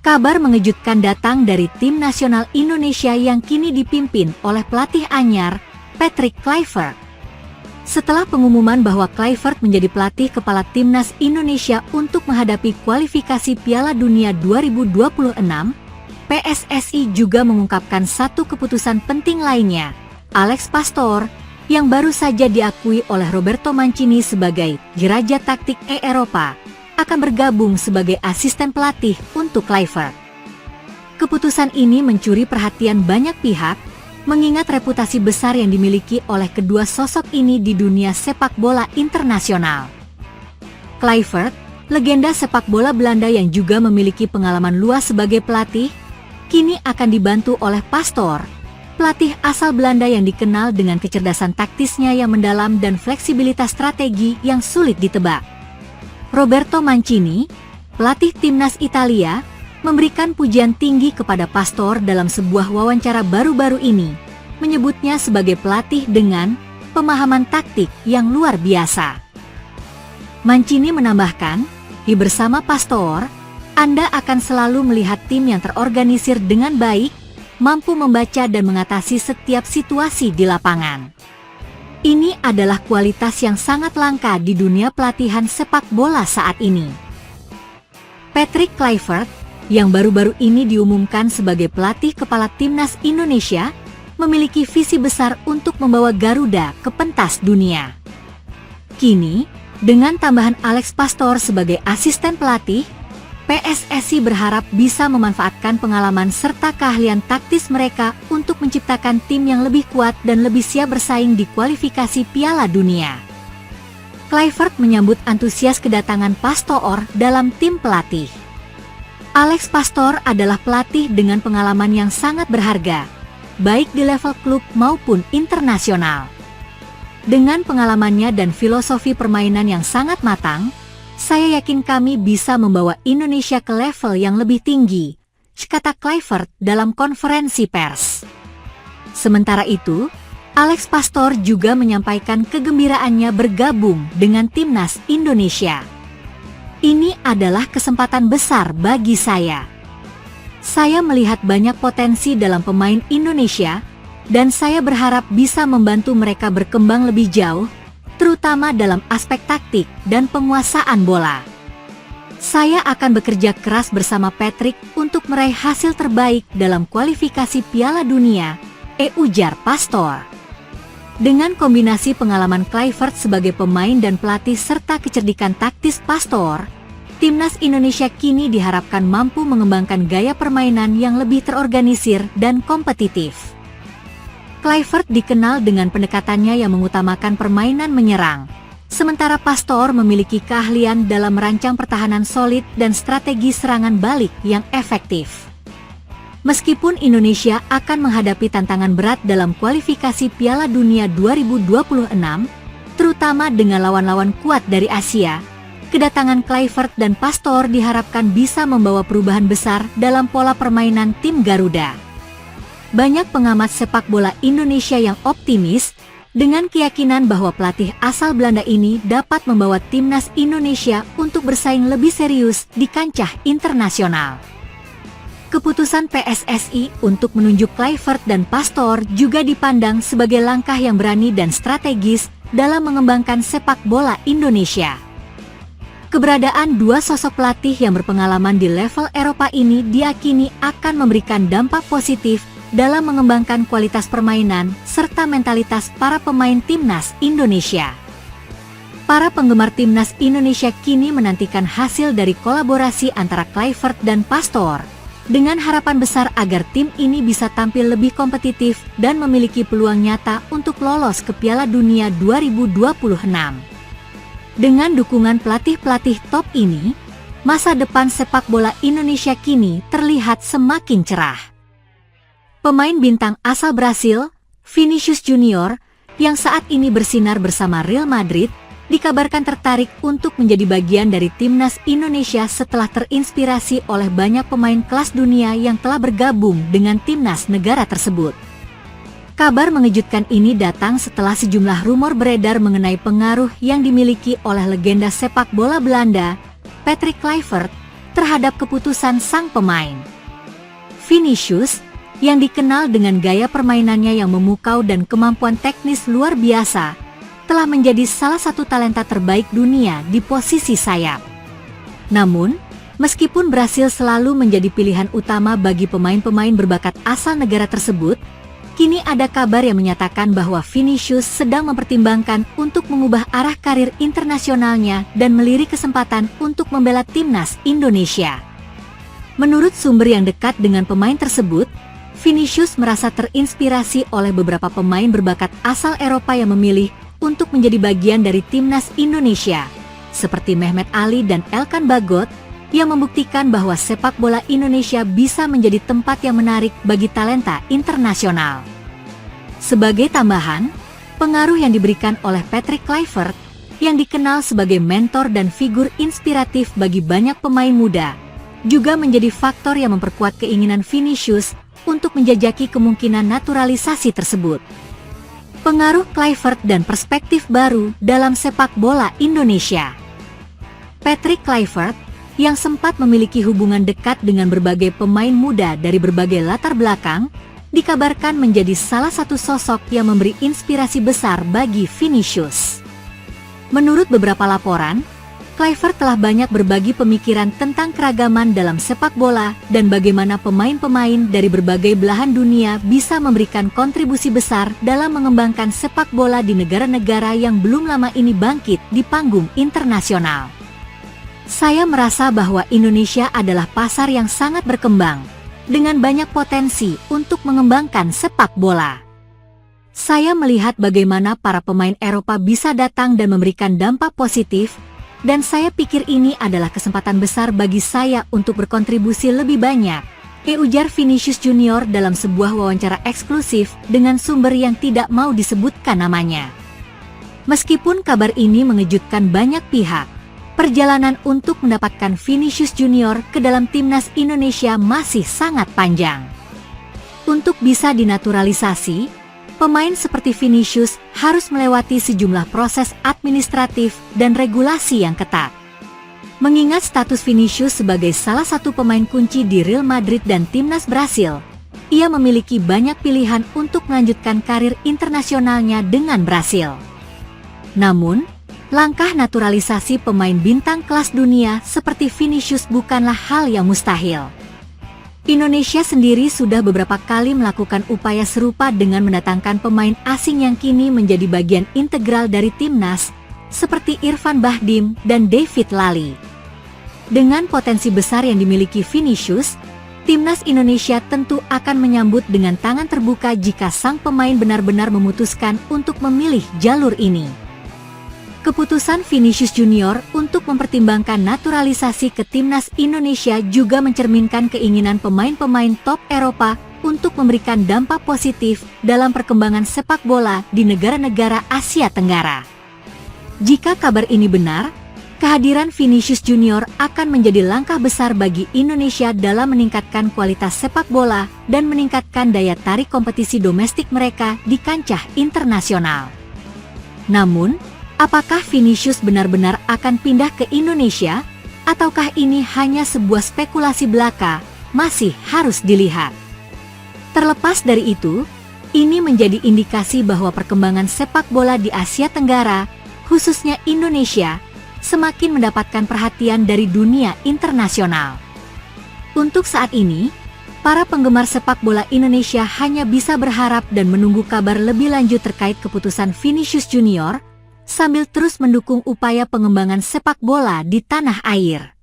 Kabar mengejutkan datang dari tim nasional Indonesia yang kini dipimpin oleh pelatih anyar, Patrick Kluivert. Setelah pengumuman bahwa Kluivert menjadi pelatih kepala timnas Indonesia untuk menghadapi kualifikasi Piala Dunia 2026, PSSI juga mengungkapkan satu keputusan penting lainnya. Alex Pastoor, yang baru saja diakui oleh Roberto Mancini sebagai Raja Taktik Eropa, akan bergabung sebagai asisten pelatih untuk Kluivert. Keputusan ini mencuri perhatian banyak pihak, mengingat reputasi besar yang dimiliki oleh kedua sosok ini di dunia sepak bola internasional. Kluivert, legenda sepak bola Belanda yang juga memiliki pengalaman luas sebagai pelatih, kini akan dibantu oleh Pastoor, pelatih asal Belanda yang dikenal dengan kecerdasan taktisnya yang mendalam dan fleksibilitas strategi yang sulit ditebak. Roberto Mancini, pelatih timnas Italia, memberikan pujian tinggi kepada Pastoor dalam sebuah wawancara baru-baru ini, menyebutnya sebagai pelatih dengan pemahaman taktik yang luar biasa. Mancini menambahkan, bersama Pastoor, Anda akan selalu melihat tim yang terorganisir dengan baik, mampu membaca dan mengatasi setiap situasi di lapangan. Ini adalah kualitas yang sangat langka di dunia pelatihan sepak bola saat ini. Patrick Kluivert, yang baru-baru ini diumumkan sebagai pelatih kepala timnas Indonesia, memiliki visi besar untuk membawa Garuda ke pentas dunia. Kini, dengan tambahan Alex Pastoor sebagai asisten pelatih, PSSI berharap bisa memanfaatkan pengalaman serta keahlian taktis mereka untuk menciptakan tim yang lebih kuat dan lebih siap bersaing di kualifikasi Piala Dunia. Kluivert menyambut antusias kedatangan Pastoor dalam tim pelatih. Alex Pastoor adalah pelatih dengan pengalaman yang sangat berharga, baik di level klub maupun internasional. Dengan pengalamannya dan filosofi permainan yang sangat matang, saya yakin kami bisa membawa Indonesia ke level yang lebih tinggi, kata Kluivert dalam konferensi pers. Sementara itu, Alex Pastoor juga menyampaikan kegembiraannya bergabung dengan timnas Indonesia. Ini adalah kesempatan besar bagi saya. Saya melihat banyak potensi dalam pemain Indonesia, dan saya berharap bisa membantu mereka berkembang lebih jauh, terutama dalam aspek taktik dan penguasaan bola. Saya akan bekerja keras bersama Patrick untuk meraih hasil terbaik dalam kualifikasi Piala Dunia, ujar Pastoor. Dengan kombinasi pengalaman Kluivert sebagai pemain dan pelatih serta kecerdikan taktis Pastoor, timnas Indonesia kini diharapkan mampu mengembangkan gaya permainan yang lebih terorganisir dan kompetitif. Kluivert dikenal dengan pendekatannya yang mengutamakan permainan menyerang, sementara Pastoor memiliki keahlian dalam merancang pertahanan solid dan strategi serangan balik yang efektif. Meskipun Indonesia akan menghadapi tantangan berat dalam kualifikasi Piala Dunia 2026, terutama dengan lawan-lawan kuat dari Asia, kedatangan Kluivert dan Pastoor diharapkan bisa membawa perubahan besar dalam pola permainan tim Garuda. Banyak pengamat sepak bola Indonesia yang optimis dengan keyakinan bahwa pelatih asal Belanda ini dapat membawa timnas Indonesia untuk bersaing lebih serius di kancah internasional. Keputusan PSSI untuk menunjuk Kluivert dan Pastoor juga dipandang sebagai langkah yang berani dan strategis dalam mengembangkan sepak bola Indonesia. Keberadaan dua sosok pelatih yang berpengalaman di level Eropa ini diyakini akan memberikan dampak positif dalam mengembangkan kualitas permainan serta mentalitas para pemain timnas Indonesia. Para penggemar timnas Indonesia kini menantikan hasil dari kolaborasi antara Kluivert dan Pastoor, dengan harapan besar agar tim ini bisa tampil lebih kompetitif dan memiliki peluang nyata untuk lolos ke Piala Dunia 2026. Dengan dukungan pelatih-pelatih top ini, masa depan sepak bola Indonesia kini terlihat semakin cerah. Pemain bintang asal Brasil, Vinicius Junior, yang saat ini bersinar bersama Real Madrid, dikabarkan tertarik untuk menjadi bagian dari timnas Indonesia setelah terinspirasi oleh banyak pemain kelas dunia yang telah bergabung dengan timnas negara tersebut. Kabar mengejutkan ini datang setelah sejumlah rumor beredar mengenai pengaruh yang dimiliki oleh legenda sepak bola Belanda, Patrick Kluivert, terhadap keputusan sang pemain. Vinicius, yang dikenal dengan gaya permainannya yang memukau dan kemampuan teknis luar biasa, telah menjadi salah satu talenta terbaik dunia di posisi sayap. Namun, meskipun Brasil selalu menjadi pilihan utama bagi pemain-pemain berbakat asal negara tersebut, kini ada kabar yang menyatakan bahwa Vinicius sedang mempertimbangkan untuk mengubah arah karir internasionalnya dan melirik kesempatan untuk membela timnas Indonesia. Menurut sumber yang dekat dengan pemain tersebut, Vinicius merasa terinspirasi oleh beberapa pemain berbakat asal Eropa yang memilih untuk menjadi bagian dari timnas Indonesia, seperti Mehmet Ali dan Elkan Bagot, yang membuktikan bahwa sepak bola Indonesia bisa menjadi tempat yang menarik bagi talenta internasional. Sebagai tambahan, pengaruh yang diberikan oleh Patrick Kluivert, yang dikenal sebagai mentor dan figur inspiratif bagi banyak pemain muda, juga menjadi faktor yang memperkuat keinginan Vinicius untuk menjajaki kemungkinan naturalisasi tersebut. Pengaruh Kluivert dan perspektif baru dalam sepak bola Indonesia. Patrick Kluivert, yang sempat memiliki hubungan dekat dengan berbagai pemain muda dari berbagai latar belakang, dikabarkan menjadi salah satu sosok yang memberi inspirasi besar bagi Vinicius. Menurut beberapa laporan, Kluivert telah banyak berbagi pemikiran tentang keragaman dalam sepak bola dan bagaimana pemain-pemain dari berbagai belahan dunia bisa memberikan kontribusi besar dalam mengembangkan sepak bola di negara-negara yang belum lama ini bangkit di panggung internasional. Saya merasa bahwa Indonesia adalah pasar yang sangat berkembang, dengan banyak potensi untuk mengembangkan sepak bola. Saya melihat bagaimana para pemain Eropa bisa datang dan memberikan dampak positif, dan saya pikir ini adalah kesempatan besar bagi saya untuk berkontribusi lebih banyak, ujar Vinicius Junior dalam sebuah wawancara eksklusif dengan sumber yang tidak mau disebutkan namanya. Meskipun kabar ini mengejutkan banyak pihak, perjalanan untuk mendapatkan Vinicius Junior ke dalam timnas Indonesia masih sangat panjang. Untuk bisa dinaturalisasi, pemain seperti Vinicius harus melewati sejumlah proses administratif dan regulasi yang ketat. Mengingat status Vinicius sebagai salah satu pemain kunci di Real Madrid dan timnas Brasil, ia memiliki banyak pilihan untuk melanjutkan karir internasionalnya dengan Brasil. Namun, langkah naturalisasi pemain bintang kelas dunia seperti Vinicius bukanlah hal yang mustahil. Indonesia sendiri sudah beberapa kali melakukan upaya serupa dengan mendatangkan pemain asing yang kini menjadi bagian integral dari timnas, seperti Irfan Bahdim dan David Lally. Dengan potensi besar yang dimiliki Vinicius, timnas Indonesia tentu akan menyambut dengan tangan terbuka jika sang pemain benar-benar memutuskan untuk memilih jalur ini. Keputusan Vinicius Junior untuk mempertimbangkan naturalisasi ke timnas Indonesia juga mencerminkan keinginan pemain-pemain top Eropa untuk memberikan dampak positif dalam perkembangan sepak bola di negara-negara Asia Tenggara. Jika kabar ini benar, kehadiran Vinicius Junior akan menjadi langkah besar bagi Indonesia dalam meningkatkan kualitas sepak bola dan meningkatkan daya tarik kompetisi domestik mereka di kancah internasional. Namun, apakah Vinicius benar-benar akan pindah ke Indonesia, ataukah ini hanya sebuah spekulasi belaka, masih harus dilihat. Terlepas dari itu, ini menjadi indikasi bahwa perkembangan sepak bola di Asia Tenggara, khususnya Indonesia, semakin mendapatkan perhatian dari dunia internasional. Untuk saat ini, para penggemar sepak bola Indonesia hanya bisa berharap dan menunggu kabar lebih lanjut terkait keputusan Vinicius Junior, sambil terus mendukung upaya pengembangan sepak bola di tanah air.